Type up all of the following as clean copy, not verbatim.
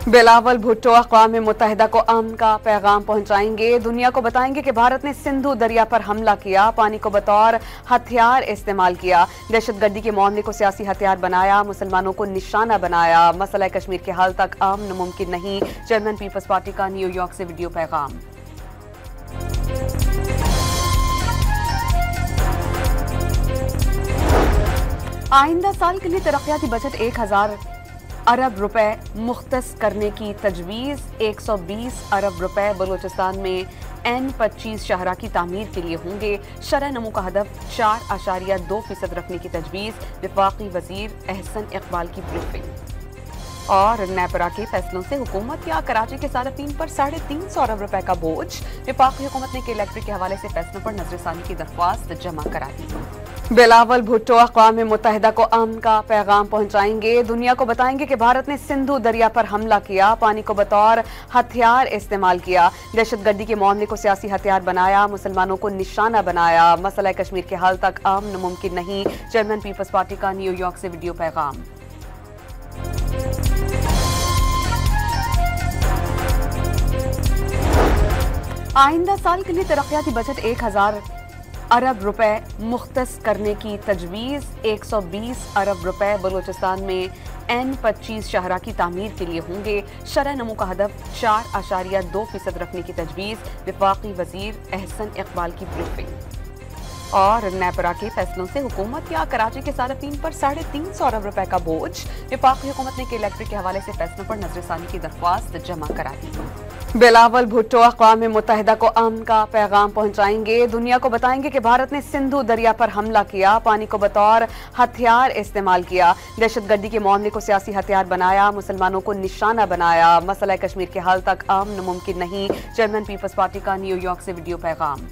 बिलावल भुट्टो अक़वाम मुत्तहिदा को अमन का पैगाम पहुंचाएंगे। दुनिया को बताएंगे कि भारत ने सिंधु दरिया पर हमला किया, पानी को बतौर हथियार इस्तेमाल किया, दहशतगर्दी के मामले को सियासी हथियार बनाया, मुसलमानों को निशाना बनाया, मसला कश्मीर के हल तक अमन मुमकिन नहीं। चेयरमैन पीपल्स पार्टी का न्यूयॉर्क से वीडियो पैगाम। आइंदा साल के लिए तरक्याती बजट 1000 अरब रुपए मुख्तस करने की तजवीज़। 120 अरब रुपए बलूचिस्तान में N25 शाहरा की तामीर के लिए होंगे। शरह नमू का हदफ 4.2% रखने की तजवीज़। वफाकी वजीर एहसन इकबाल की ब्रीफिंग। और नेपरा के फैसलों से हुकूमत या कराची के सार्फिन पर 350 अरब रुपए का बोझ। वफाकी हुकूमत ने इलेक्ट्रिक के हवाले से फैसलों पर नजरसानी की दरख्वास्त जमा करा दी। बिलावल भुट्टो अक़वाम मुत्तहिदा को अमन का पैगाम पहुंचाएंगे। दुनिया को बताएंगे कि भारत ने सिंधु दरिया पर हमला किया, पानी को बतौर हथियार इस्तेमाल किया, दहशतगर्दी के मामले को सियासी हथियार बनाया, मुसलमानों को निशाना बनाया, मसला कश्मीर के हल तक अमन मुमकिन नहीं। चेयरमैन पीपल्स पार्टी का न्यूयॉर्क से वीडियो पैगाम। आइंदा साल के लिए तरक्याती बजट 1000 अरब रुपए मुख्तस करने की तजवीज़। 120 अरब रुपए बलूचिस्तान में N25 शाहरा की तामीर के लिए होंगे। शरह नमू का हदफ 4.2% रखने की तजवीज़। वफाकी वजीर एहसन इकबाल की ब्रीफिंग। और नेपरा के फैसलों से हुकूमत या कराची के सार्फिन पर 350 अरब रुपए का बोझ। वफाकी हुकूमत ने इलेक्ट्रिक के हवाले से फैसलों पर नजरसानी की दरख्वास्त जमा करा दी। बिलावल भुट्टो अक़वाम मुत्तहिदा को अमन का पैगाम पहुंचाएंगे। दुनिया को बताएंगे कि भारत ने सिंधु दरिया पर हमला किया, पानी को बतौर हथियार इस्तेमाल किया, दहशतगर्दी के मामले को सियासी हथियार बनाया, मुसलमानों को निशाना बनाया, मसला कश्मीर के हल तक अमन मुमकिन नहीं। चेयरमैन पीपल्स पार्टी का न्यूयॉर्क से वीडियो पैगाम।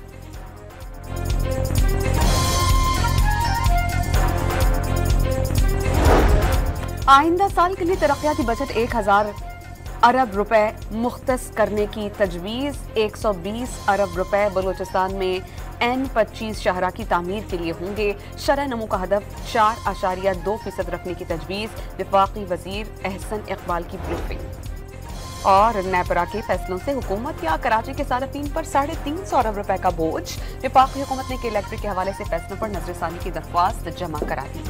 आइंदा साल के लिए तरक्याती बजट 1000 अरब रुपए मुख्तस करने की तजवीज़। 120 अरब रुपए बलूचिस्तान में N25 शाहरा की तामीर के लिए होंगे। शरह नमू का हदफ 4.2% रखने की तजवीज़। वफाकी वजीर एहसन इकबाल की ब्रीफिंग। और नेपरा के फैसलों से हुकूमत या कराची के सार्फिन पर 350 अरब रुपए का बोझ। वफाकी हुकूमत ने इलेक्ट्रिक के हवाले से फैसलों पर नजरसानी की दरख्वास्त जमा करा दी।